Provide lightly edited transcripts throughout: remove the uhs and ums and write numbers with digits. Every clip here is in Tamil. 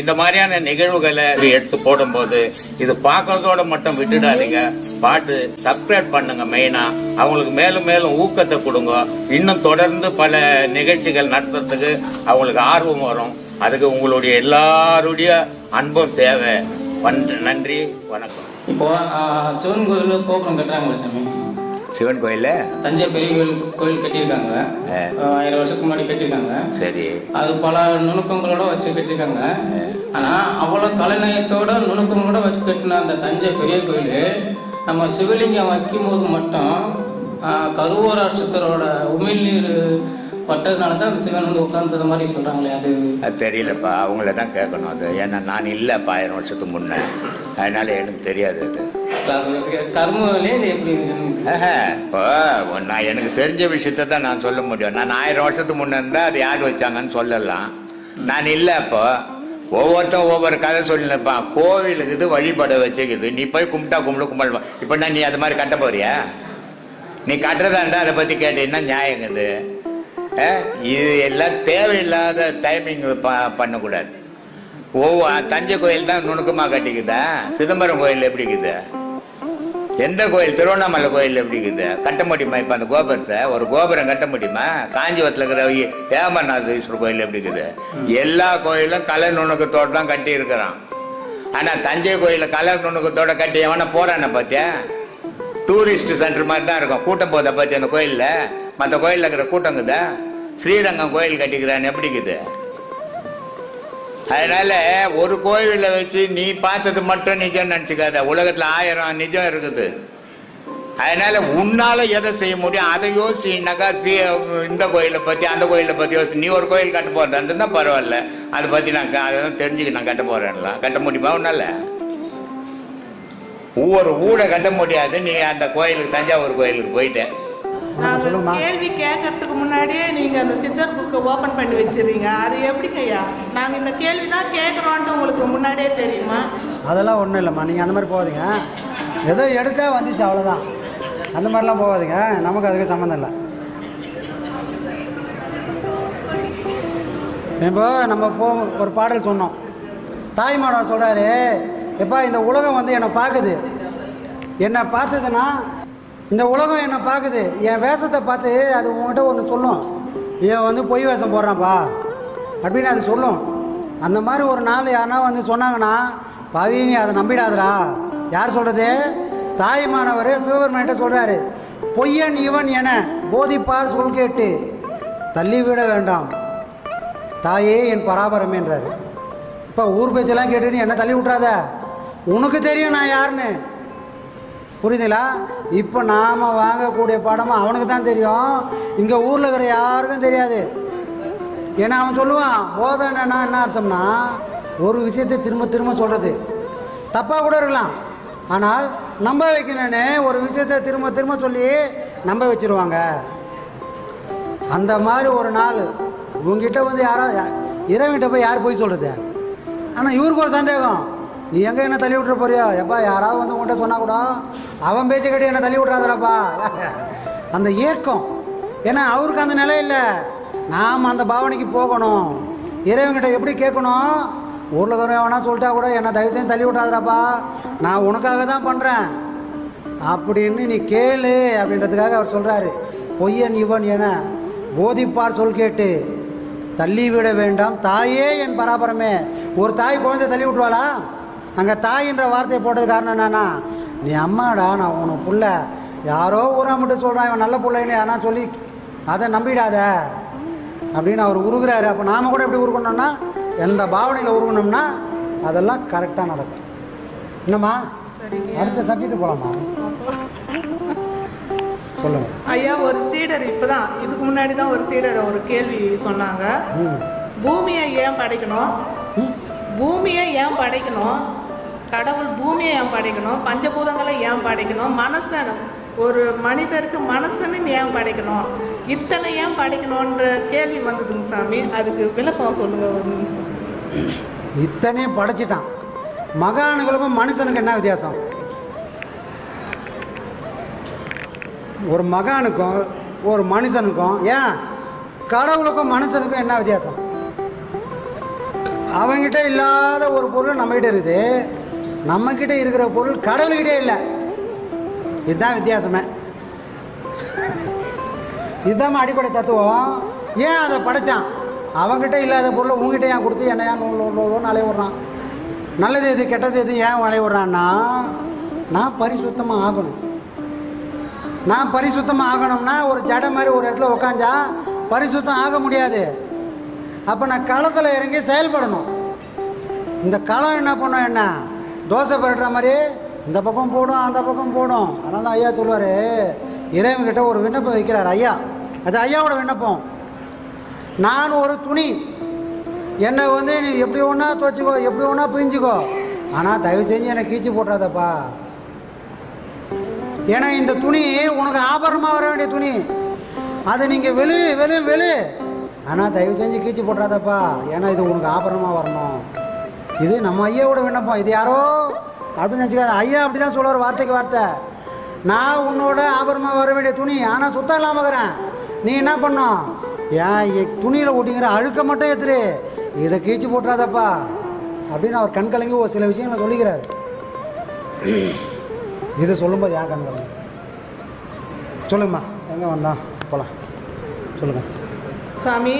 இந்த மாதிரியான நிகழ்வுகளை எடுத்து போடும்போது இது பார்க்கறதோட மட்டும் விட்டுடாதீங்க. பாட்டு சப்ஸ்கிரைப் பண்ணுங்க. மெயினா அவங்களுக்கு மேலும் மேலும் ஊக்கத்தை கொடுங்க. இன்னும் தொடர்ந்து பல நிகழ்ச்சிகள் நடத்துறதுக்கு அவங்களுக்கு ஆர்வம் வரும். அதுக்கு உங்களுடைய எல்லாருடைய அன்பும் தேவை. நன்றி, வணக்கம். இப்போ சிவன் கோயில் கோபுரம் கட்டுறாங்க சாமி. சிவன் கோயில்ல தஞ்சை பெரிய கோயில் கட்டியிருக்காங்க. 1000 வருஷத்துக்கு முன்னாடி கட்டியிருக்காங்க. சரி, அது பல நுணுக்கங்களோட வச்சு கட்டியிருக்காங்க. ஆனா அவ்வளவு கலைநயத்தோட நுணுக்கங்களோட வச்சு கட்டின அந்த தஞ்சை பெரிய கோயில் நம்ம சிவலிங்கம் வைக்கும் போது மட்டும் கருவூர அரசரோட உமிழ்நீர் பட்டதுனால தான் சிவன் வந்து உட்கார்ந்தது மாதிரி சொல்றாங்களே, அது தெரியலப்பா. அவங்கள தான் கேட்கணும் அது. ஏன்னா நான் இல்லைப்பா 1000 வருஷத்துக்கு முன்னே, அதனால எனக்கு தெரியாது அது. கர்மவிலே இது எப்படி இப்போ நான் எனக்கு தெரிஞ்ச விஷயத்த தான் நான் சொல்ல முடியும். நான் 1000 வருஷத்துக்கு முன்னே இருந்தால் அது யார் வச்சாங்கன்னு சொல்லலாம். நான் இல்லை. இப்போ ஒவ்வொருத்தரும் ஒவ்வொரு கதை சொல்லினப்பான். கோவிலுக்கு இது வழிபட வச்சுக்குது. நீ போய் கும்பிட்டா கும்பிடு. இப்போ நான் நீ அது மாதிரி கட்ட போறியா? நீ கட்டுறதா இருந்தால் அதை பற்றி கேட்டீங்கன்னா நியாயங்குது. இது எல்லாம் தேவையில்லாத டைமிங் பண்ணக்கூடாது. தஞ்சை கோயில் தான் நுணுக்கமாக கட்டிக்குதா? சிதம்பரம் கோயில் எப்படி இருக்குது? எந்த கோயில்? திருவண்ணாமலை கோயில் எப்படி இருக்குது? கட்ட முடியுமா? இப்போ அந்த கோபுரத்தை ஒரு கோபுரம் கட்ட முடியுமா? காஞ்சிபுரத்தில் இருக்கிற ஏமநாதீஸ்வரர் கோயில் எப்படி இருக்குது? எல்லா கோயிலும் கலை நுணுக்கத்தோடு தான் கட்டி இருக்கிறான். ஆனால் தஞ்சை கோயிலில் கலை நுணுக்கத்தோட கட்டி எவனா போறான பார்த்தியா? டூரிஸ்ட் சென்டர் மாதிரி தான் இருக்கும். கூட்டம் போதை பற்றி அந்த கோயிலில் மற்ற கோயிலில் இருக்கிற கூட்டங்குதா? ஸ்ரீரங்கம் கோயில் கட்டிக்கிறான்னு எப்படி இருக்குது? அதனால ஒரு கோயிலில் வச்சு நீ பார்த்தது மட்டும் நிஜம் நினச்சிக்காத. உலகத்தில் 1000 நிஜம் இருக்குது. அதனால உன்னால எதை செய்ய முடியும் அதை யோசினாக்கா, இந்த கோயிலை பற்றி அந்த கோயிலை பற்றி யோசி. நீ ஒரு கோயில் கட்ட போகிறது அந்த தான் பரவாயில்ல. அதை பற்றி நான் அதை தெரிஞ்சுக்க நான் கட்ட போகிறேன்லாம். கட்ட முடியுமா உன்னால? ஒவ்வொரு ஊட கட்ட முடியாது. நீ அந்த கோயிலுக்கு தஞ்சாவூர் கோயிலுக்கு போயிட்டேன். கேள்வி கேட்கறதுக்கு முன்னாடியே நீங்க அந்த சித்தர் புக்கை ஓபன் பண்ணி வச்சிருக்கீங்க. அது எப்படிங்கய்யா? நாங்க இந்த கேள்வி தான் கேட்கறோம்னு உங்களுக்கு முன்னாடியே தெரியுமா? அதெல்லாம் ஒன்றும் இல்லைம்மா. நீங்கள் அந்த மாதிரி போகாதீங்க. ஏதோ எடுத்தா வந்துச்சு அவ்வளோதான். அந்த மாதிரிலாம் போகாதீங்க. நமக்கு அதுக்கு சம்மந்தம் இல்லை. இப்போ நம்ம ஒரு பாடல் சொன்னோம். தாய்மானவர் சொல்கிறாரு, எப்பா இந்த உலகம் வந்து என்னை பார்க்குது. என்னை பார்த்ததுன்னா இந்த உலகம் என்னை பார்க்குது. என் வேஷத்தை பார்த்து அது உங்கள்கிட்ட ஒன்று சொல்லும். இவன் வந்து பொய் வேஷம் போடுறான்ப்பா அப்படின்னு அது சொல்லும். அந்த மாதிரி ஒரு நாள் யாருன்னா வந்து சொன்னாங்கன்னா, பாவி நீ அதை நம்பிடாதரா. யார் சொல்கிறது? தாய்மானவர் சிவபெருமான்கிட்ட சொல்கிறாரு, பொய்யன் இவன் என போதிப்பார் சொல் கேட்டு தள்ளிவிட வேண்டாம் தாயே என் பராபரமேன்றார். இப்போ ஊர் பேச்செல்லாம் கேட்டு நீ என்ன தள்ளி விட்றாத. உனக்கு தெரியும் நான் யாருன்னு. புரியுதுங்களா? இப்போ நாம் வாங்கக்கூடிய பாடமாக அவனுக்கு தான் தெரியும். இங்கே ஊரில் இருக்கிற யாருக்கும் தெரியாது. ஏன்னா அவன் சொல்லுவான், போதனைன்னா என்ன அர்த்தம்னா ஒரு விஷயத்தை திரும்ப திரும்ப சொல்கிறது. தப்பாக கூட இருக்கலாம். ஆனால் நம்ப வைக்கணுன்னு ஒரு விஷயத்தை திரும்ப திரும்ப சொல்லி நம்ப வச்சுருவாங்க. அந்த மாதிரி ஒரு நாள் இவங்ககிட்ட வந்து யாரோ இறைவன்கிட்ட போய் யார் போய் சொல்கிறது? ஆனால் இவருக்கு ஒரு சந்தேகம், நீ எங்கே என்ன தள்ளி விட்டுற போறியோ? எப்பா யாராவது வந்து உங்கள்கிட்ட சொன்னால் கூட அவன் பேச்ச கட்டி என்ன தள்ளி விட்றாதரப்பா. அந்த ஏக்கம். ஏன்னா அவருக்கு அந்த நிலை இல்லை. நாம் அந்த பாவனைக்கு போகணும். இறைவன்கிட்ட எப்படி கேட்கணும்? ஊரில் வர வேணா சொல்லிட்டா கூட என்ன தயவு செய்து தள்ளி விட்றாதரப்பா, நான் உனக்காக தான் பண்ணுறேன் அப்படின்னு நீ கேளு அப்படின்றதுக்காக அவர் சொல்கிறாரு, பொய்யன் இவன் என போதிப்பார் சொல் கேட்டு தள்ளிவிட வேண்டாம் தாயே என் பராபரமே. ஒரு தாய் குழந்தை தள்ளி விட்டுருவாளா? அங்கே தாயின்ற வார்த்தையை போட்டது காரணம் என்னன்னா, நீ அம்மாடா, நான் உனக்கு புள்ள, யாரோ ஊரா மட்டும் சொல்கிறான் இவன் நல்ல பிள்ளைன்னு யாரா சொல்லி அதை நம்பிடாத அப்படின்னு அவர் உருகுறாரு. அப்போ நாம் கூட எப்படி உருகணும்னா, எந்த பாவனையில் உருகணும்னா அதெல்லாம் கரெக்டாக நடக்கும். என்னம்மா? அடுத்த சப்ஜெக்ட் போகலாமா? சொல்லுங்க ஐயா. ஒரு சீடர் இப்போதான் இதுக்கு முன்னாடி தான் ஒரு சீடர் ஒரு கேள்வி சொன்னாங்க. பூமியை ஏன் படைக்கணும்? பூமியை ஏன் படைக்கணும்? கடவுள் பூமியை ஏன் படைக்கணும்? பஞ்சபூதங்களை ஏன் படைக்கணும்? மனுஷன் ஒரு மனிதருக்கு மனுஷன்னு ஏன் படைக்கணும்? இத்தனை ஏன் படைக்கணுன்ற கேள்வி வந்ததுங்க சாமி. அதுக்கு விளக்கம் சொல்லுங்க ஒரு நிமிஷம். இத்தனையும் படைச்சிட்டான். மகானுகளுக்கும் மனுஷனுக்கு என்ன வித்தியாசம்? ஒரு மகானுக்கும் ஒரு மனுஷனுக்கும், ஏன் கடவுளுக்கும் மனுஷனுக்கும் என்ன வித்தியாசம்? அவங்ககிட்ட இல்லாத ஒரு பொருள் நம்மகிட்ட இருக்குது, நம்மக்கிட்ட இருக்கிற பொருள் கடவுள்கிட்டே இல்லை. இதுதான் வித்தியாசமே. இதுதான் அடிப்படை தத்துவம். ஏன் அதை படைச்சான்? அவங்ககிட்ட இல்லாத பொருளை உங்ககிட்ட ஏன் கொடுத்து என்ன ஏன் நூலோன்னு அலைய விட்றான்? நல்லது எது கெட்டது எது ஏன் அலைய விட்றான்னா, நான் பரிசுத்தமாக ஆகணும். நான் பரிசுத்தமாக ஆகணும்னா ஒரு ஜடை மாதிரி ஒரு இடத்துல உக்காஞ்சா பரிசுத்தம் ஆக முடியாது. அப்போ நான் களத்தில் இறங்கி செயல்படணும். இந்த களம் என்ன பண்ணோம், என்ன தோசை பரட்டுற மாதிரி இந்த பக்கம் போடும் அந்த பக்கம் போடும். அதனால தான் ஐயா சொல்லுவார், இறைவன்கிட்ட ஒரு விண்ணப்பம் வைக்கிறார் ஐயா. அது ஐயாவோட விண்ணப்பம். நான் ஒரு துணி, என்னை வந்து நீ எப்படி ஒன்றா துவச்சிக்கோ, எப்படி ஒன்றா பிஞ்சிக்கோ, ஆனால் தயவு செஞ்சு என்னை கீச்சு போட்டுறாதப்பா. ஏன்னா இந்த துணி உனக்கு ஆபரணமாக வர வேண்டிய துணி, அதை நீங்கள் வெளு, ஆனால் தயவு செஞ்சு கீச்சு போட்டுறாதப்பா, ஏன்னா இது உனக்கு ஆபரணமாக வரணும். இது நம்ம ஐயாவோட விண்ணப்பம். இது யாரோ அப்படின்னு நினச்சிக்காது. ஐயா அப்படி தான் சொல்லுவார், வார்த்தைக்கு வார்த்தை. நான் உன்னோட ஆபரணமாக வர வேண்டிய துணி, ஆனால் சுத்தம் இல்லாமல் இருக்கிறேன். நீ என்ன பண்ணோம், ஏன் துணியில் ஓட்டிங்கிற அழுக்க மட்டும் ஏற்றுரு, இதை கீச்சு போட்டுறாதப்பா அப்படின்னு அவர் கண் கலங்கி ஒரு சில விஷயங்களை சொல்லிக்கிறார். இதை சொல்லும்போது ஏன் கண் கலங்க? சொல்லுங்கம்மா, எங்கே வந்தான் போகலாம், சொல்லுங்கள். சாமி,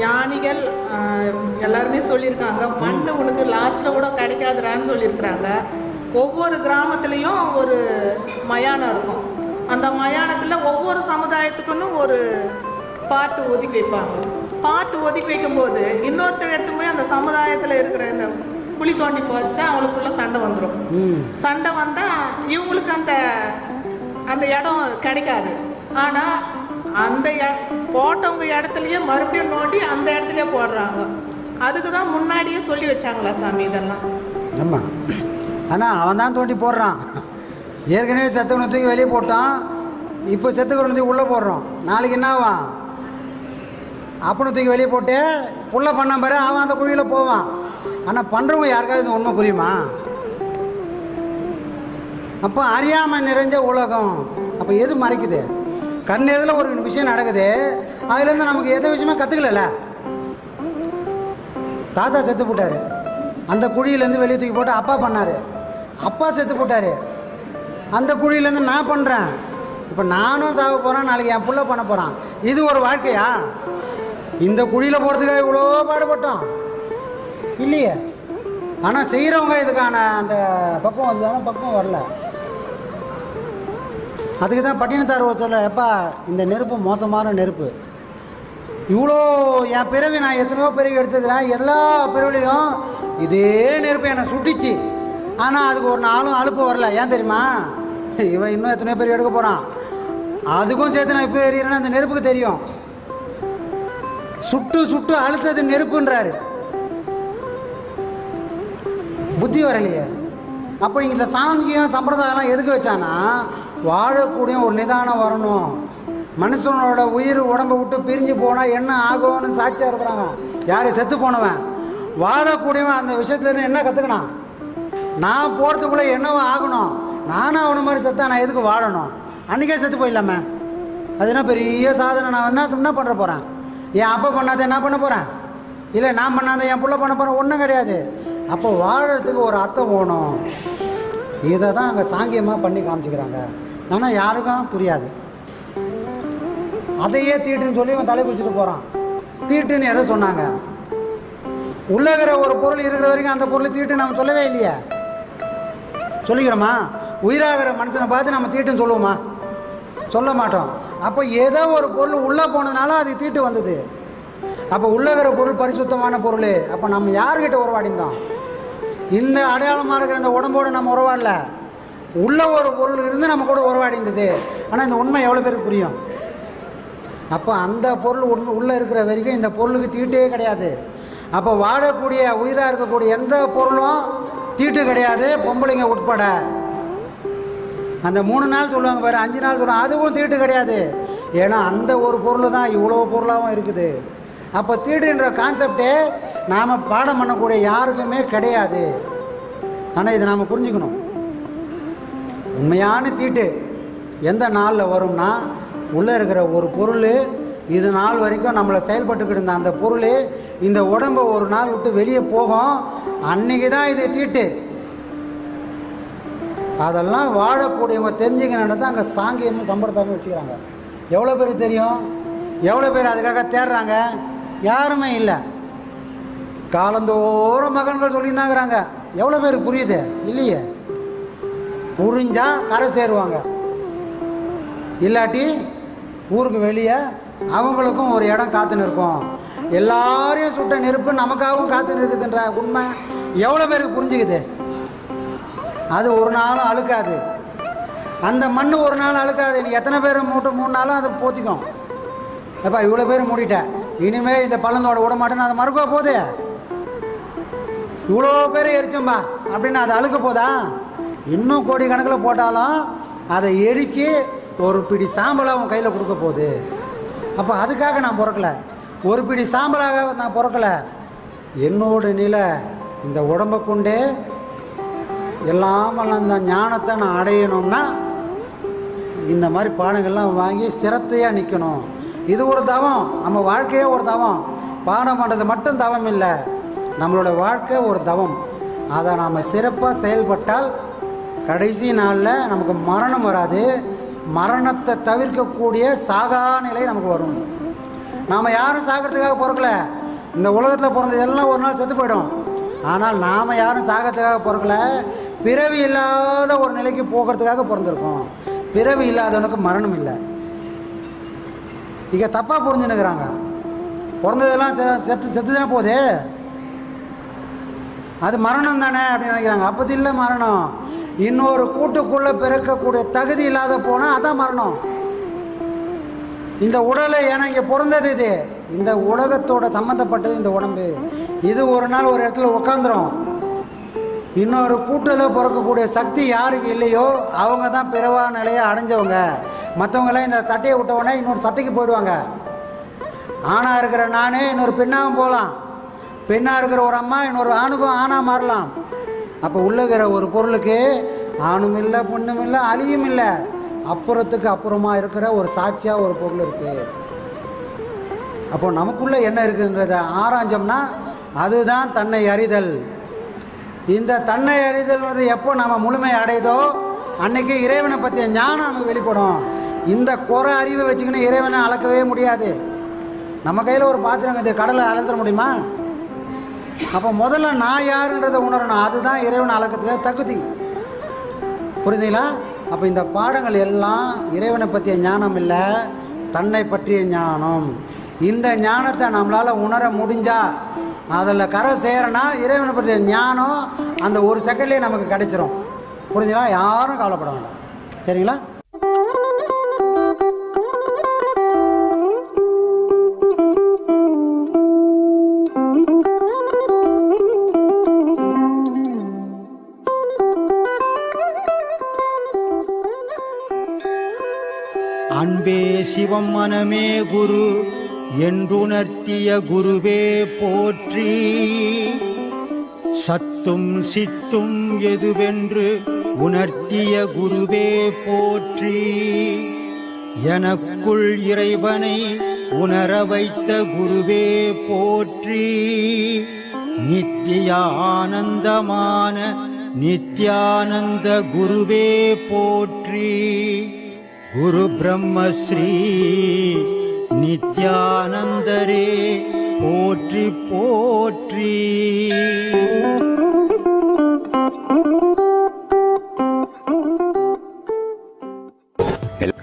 ஞானிகள் எல்லாருமே சொல்லியிருக்காங்க, மண் உனக்கு லாஸ்ட்டில் கூட கிடைக்காதுறான்னு சொல்லியிருக்கிறாங்க. ஒவ்வொரு கிராமத்துலேயும் ஒரு மயானம் இருக்கும். அந்த மயானத்தில் ஒவ்வொரு சமுதாயத்துக்குன்னு ஒரு பாட்டு ஒதுக்கி வைப்பாங்க. பாட்டு ஒதுக்கி வைக்கும்போது இன்னொருத்தர் எடுத்து போய் அந்த சமுதாயத்தில் இருக்கிற இந்த குழி தோண்டி போச்சா அவங்களுக்குள்ள சண்டை வந்துடும். சண்டை வந்தால் இவங்களுக்கு அந்த அந்த இடம் கிடைக்காது. ஆனால் அந்த போட்டவங்க இடத்துலையே மறுபடியும் நோண்டி அந்த இடத்துலையே போடுறாங்க. அதுக்கு தான் முன்னாடியே சொல்லி வச்சாங்களா சாமி இதெல்லாம்? ஆமாம், ஆனால் அவன் தான் தோண்டி போடுறான். ஏற்கனவே செத்தவனை தூக்கி வெளியே போட்டான், இப்போ செத்துக்கிறவனை தூக்கி உள்ளே போடுறோம். நாளைக்கு என்ன ஆவான்? அப்பனை தூக்கி வெளியே போட்டு புள்ள பண்ண பாரு, அவன் அந்த குழியில் போவான். ஆனால் பண்ணுறவங்க யாருக்காவது இந்த உண்மை புரியுமா? அப்போ அறியாமல் நிறைஞ்ச உலகம். அப்போ எது மறைக்குது? கண் எதில் ஒரு விஷயம் நடக்குது, அதுலேருந்து நமக்கு எந்த விஷயமே கற்றுக்கல. தாத்தா செத்து போட்டார், அந்த குழியிலேருந்து வெளியே தூக்கி போட்டு அப்பா பண்ணார். அப்பா செத்து போட்டார், அந்த குழியிலேருந்து நான் பண்ணுறேன். இப்போ நானும் சாக போகிறேன், நாளைக்கு என் புள்ள பண்ண போகிறான். இது ஒரு வாழ்க்கையா? இந்த குழியில் போகிறதுக்காக இவ்வளோ பாடுபட்டோம் இல்லையே. ஆனால் செய்கிறவங்க இதுக்கான அந்த பக்குவம் வந்ததான பக்குவம் வரல. அதுக்கு தான் பட்டினத்தார் சொல்ல, எப்பா இந்த நெருப்பு மோசமான நெருப்பு. இவ்வளோ என் பிறவி நான் எத்தனையோ பிறவி எடுத்துக்கிறேன், எல்லா பிறவிலையும் இதே நெருப்பு என்னை சுட்டிச்சு. ஆனால் அதுக்கு ஒரு நாளும் அலுப்பு வரல. ஏன் தெரியுமா? இவன் இன்னும் எத்தனையோ பிறவி எடுக்க போகிறான், அதுக்கும் சேர்த்து நான் இப்போ எறிகிறேன்னா அந்த நெருப்புக்கு தெரியும். சுட்டு சுட்டு அழுத்தது நெருப்புன்றாரு, புத்தி வரலையே. அப்போ இந்த சாங்கியம் சம்பிரதாயம்லாம் எதுக்கு வச்சானா, வாழக்கூடிய ஒரு நிதானம் வரணும். மனுஷனோட உயிர் உடம்பை விட்டு பிரிஞ்சு போனால் என்ன ஆகும்னு சாட்சியாக இருக்கிறாங்க. யார்? செத்து போனவன். வாழக்கூடியவன் அந்த விஷயத்துலேருந்து என்ன கற்றுக்கணும்? நான் போகிறதுக்குள்ளே என்னவோ ஆகணும். நானும் அவனை மாதிரி செத்தா நான் எதுக்கு வாழணும்? அன்றைக்கே செத்து போயிடலாமே. அது என்ன பெரிய சாதனை? நான் என்ன பண்ணுற போகிறேன்? என் அப்பா பண்ணாத என்ன பண்ண போகிறேன்? இல்லை நான் பண்ணாத என் புள்ள பண்ண போகிறேன்? ஒன்றும் கிடையாது. அப்போ வாழறதுக்கு ஒரு அர்த்தம் போகணும். இதை தான் அங்கே சாங்கியமாக பண்ணி காமிச்சிக்கிறாங்க. ஆனால் யாருக்கும் புரியாது. அதையே தீட்டுன்னு சொல்லி அவன் தலை பிடிச்சிட்டு போகிறான். தீட்டுன்னு எதை சொன்னாங்க? உள்ளகிற ஒரு பொருள் இருக்கிற வரைக்கும் அந்த பொருள் தீட்டு நம்ம சொல்லவே இல்லையே. சொல்லிக்கிறோமா? உயிராகிற மனுஷனை பார்த்து நம்ம தீட்டுன்னு சொல்லுவோமா? சொல்ல மாட்டோம். அப்போ ஏதோ ஒரு பொருள் உள்ளே போனதுனால அது தீட்டு வந்தது. அப்போ உள்ளகிற பொருள் பரிசுத்தமான பொருள். அப்போ நம்ம யார்கிட்ட உறவாடிந்தோம்? இந்த அடையாளமாக இருக்கிற இந்த உடம்போடு நம்ம உறவாடல. உள்ள ஒரு பொருள் இருந்து நம்ம கூட உறவாடி இருந்தது. ஆனால் இந்த உண்மை எவ்வளோ பேருக்கு புரியும்? அப்போ அந்த பொருள் உள்ளே இருக்கிற வரைக்கும் இந்த பொருளுக்கு தீட்டே கிடையாது. அப்போ வாழக்கூடிய உயிராக இருக்கக்கூடிய எந்த பொருளும் தீட்டு கிடையாது, பொம்பளைங்க உட்பட. அந்த 3 நாள் சொல்லுவாங்க பாரு, 5 நாள் சொல்லுவாங்க, அதுவும் தீட்டு கிடையாது. ஏன்னா அந்த ஒரு பொருள் தான் இவ்வளோ பொருளாகவும் இருக்குது. அப்போ தீட்டுன்ற கான்செப்டே நாம் பாடம் பண்ணக்கூடிய யாருக்குமே கிடையாது. ஆனால் இதை நாம் புரிஞ்சுக்கணும். உண்மையான தீட்டு எந்த நாளில் வரும்னா, உள்ளே இருக்கிற ஒரு பொருள் இது நாள் வரைக்கும் நம்மளை செயல்பட்டுக்கிட்டு இருந்த அந்த பொருள் இந்த உடம்பை ஒரு நாள் விட்டு வெளியே போகும். அன்றைக்கி தான் இது தீட்டு. அதெல்லாம் வாழக்கூடியவங்க தெரிஞ்சுக்கணுன்னு தான் அங்கே சாங்கியமும் சம்பிரதாயமும் வச்சுக்கிறாங்க. எவ்வளோ பேர் தெரியும்? எவ்வளோ பேர் அதுக்காக தேடுறாங்க? யாருமே இல்லை. காலந்தோறும் மகன்கள் சொல்லியிருந்தாங்கிறாங்க. எவ்வளோ பேருக்கு புரியுது? இல்லையே. புரிஞ்சால் கரை சேருவாங்க, இல்லாட்டி ஊருக்கு வெளியே அவங்களுக்கும் ஒரு இடம் காத்துன்னு இருக்கும். எல்லாரையும் சுட்ட நெருப்பு நமக்காகவும் காத்துன்னு இருக்குதுன்ற உண்மை எவ்வளோ பேருக்கு புரிஞ்சுக்குது? அது ஒரு நாளும் அழுக்காது. அந்த மண் ஒரு நாள் அழுக்காது. நீ எத்தனை பேரை மூட்டு 3 நாளும் அதை போத்திக்கும். எப்பா இவ்வளோ பேர் மூடிட்டேன், இனிமேல் இந்த பள்ளந்தோட விட மாட்டேன்னு அதை மறுக்க போகுது. இவ்வளோ பேர் எரிச்சோம்பா அப்படின்னு அது அழுக்க போதா? இன்னும் கோடி கணக்கில் போட்டாலும் அதை எரித்து ஒரு பிடி சாம்பலாக அவன் கையில் கொடுக்க போகுது. அப்போ அதுக்காக நான் பிறக்கலை, ஒரு பிடி சாம்பலாக நான் பிறக்கலை. என்னோட நிலை இந்த உடம்பை கொண்டே எல்லாம் அந்த ஞானத்தை நான் அடையணும்னா இந்த மாதிரி பாடங்கள்லாம் வாங்கி சிரத்தையாக நிற்கணும். இது ஒரு தவம். நம்ம வாழ்க்கையே ஒரு தவம். பாடம் பண்ணுறது மட்டும் தவம் இல்லை, நம்மளோட வாழ்க்கை ஒரு தவம். அதை நாம் சிறப்பாக செயல்பட்டால் கடைசி நாளில் நமக்கு மரணம் வராது. மரணத்தை தவிர்க்கக்கூடிய சாகா நிலை நமக்கு வரும். நாம் யாரும் சாகிறதுக்காக பிறக்கல. இந்த உலகத்தில் பிறந்தது எல்லாம் ஒரு நாள் செத்து போயிடும். ஆனால் நாம் யாரும் சாகிறதுக்காக பிறக்கல. பிறவி இல்லாத ஒரு நிலைக்கு போகிறதுக்காக பிறந்திருக்கோம். பிறவி இல்லாதவனுக்கு மரணம் இல்லை. இங்கே தப்பாக புரிஞ்சுன்னுக்கிறாங்க. பிறந்ததெல்லாம் செத்து தானே போகுது, அது மரணம் தானே அப்படின்னு நினைக்கிறாங்க. அப்போது இல்லை மரணம். இன்னொரு கூட்டுக்குள்ளே பிறக்கக்கூடிய தகுதி இல்லாத போனால் அதான் மரணம். இந்த உடலை ஏன்னா இங்கே பிறந்தது இது, இந்த உலகத்தோட சம்மந்தப்பட்டது இந்த உடம்பு. இது ஒரு நாள் ஒரு இடத்துல உட்காந்துரும். இன்னொரு கூட்டில் பிறக்கக்கூடிய சக்தி யாருக்கு இல்லையோ அவங்க தான் பிறவா நிலையை அடைஞ்சவங்க. மற்றவங்களாம் இந்த சட்டையை விட்டவுடனே இன்னொரு சட்டைக்கு போயிடுவாங்க. ஆணாக இருக்கிற நானே இன்னொரு பெண்ணாகவும் போகலாம். பெண்ணாக இருக்கிற ஒரு அம்மா இன்னொரு ஆணுக்கும் ஆணாக மாறலாம். அப்போ உள்ளகிற ஒரு பொருளுக்கு ஆணும் இல்லை பொண்ணும் இல்லை அழியும் இல்லை, அப்புறத்துக்கு அப்புறமா இருக்கிற ஒரு சாட்சியாக ஒரு பொருள் இருக்குது. அப்போ நமக்குள்ளே என்ன இருக்குன்றதை ஆராய்ஞ்சோம்னா அதுதான் தன்னை அறிதல். இந்த தன்னை அறிதல்ன்றது எப்போ நம்ம முழுமை அடையுதோ அன்றைக்கி இறைவனை பற்றிய ஞானம் நமக்கு வெளிப்படும். இந்த குறை அறிவை வச்சுக்கின்னு இறைவனை அளக்கவே முடியாது. நம்ம கையில் ஒரு பாத்திரம் இது, கடலை அளந்துட முடியுமா? அப்போ முதல்ல நான் யாருன்றதை உணரணும். அதுதான் இறைவனை அளக்கிறதுக்கு தகுதி. புரியுதுங்களா? அப்போ இந்த பாடங்கள் எல்லாம் இறைவனை பற்றிய ஞானம் இல்லை, தன்னை பற்றிய ஞானம். இந்த ஞானத்தை நம்மளால் உணர முடிஞ்சால் அதில் கரை சேரனா இறைவனை பற்றிய ஞானம் அந்த ஒரு செகண்ட்லேயே நமக்கு கிடைச்சிரும். புரிஞ்சுங்களா? யாரும் கவலைப்பட வேண்டாம். சரிங்களா? அன்பே சிவம் மனமே குரு என்றுணர்த்திய குருவே போற்றி. சத்தும் சித்தும் எதுவென்று உணர்த்திய குருவே போற்றி. எனக்குள் இறைவனை உணர வைத்த குருவே போற்றி. நித்திய ஆனந்தமான நித்யானந்த குருவே போற்றி. குரு பிரம்மஸ்ரீ நித்யானந்தரே போற்றி போற்றி.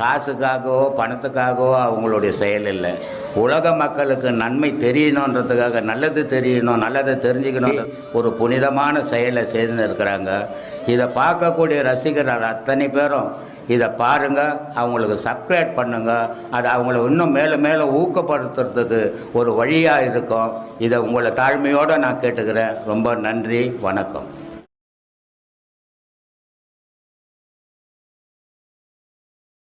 காசுக்காகவோ பணத்துக்காகவோ அவங்களுடைய செயல் இல்லை. உலக மக்களுக்கு நன்மை தெரியணுன்றதுக்காக, நல்லது தெரியணும், நல்லதை தெரிஞ்சுக்கணும், ஒரு புனிதமான செயலை செய்து இருக்கிறாங்க. இதை பார்க்கக்கூடிய ரசிகர்கள் அத்தனை பேரும் இதை பாருங்கள், அவங்களுக்கு சப்ஸ்கிரைப் பண்ணுங்கள். அது அவங்கள இன்னும் மேலும் மேலும் ஊக்கப்படுத்துறதுக்கு ஒரு வழியாக இருக்கும். இதை உங்களை தாழ்மையோடு நான் கேட்டுக்கிறேன். ரொம்ப நன்றி, வணக்கம்.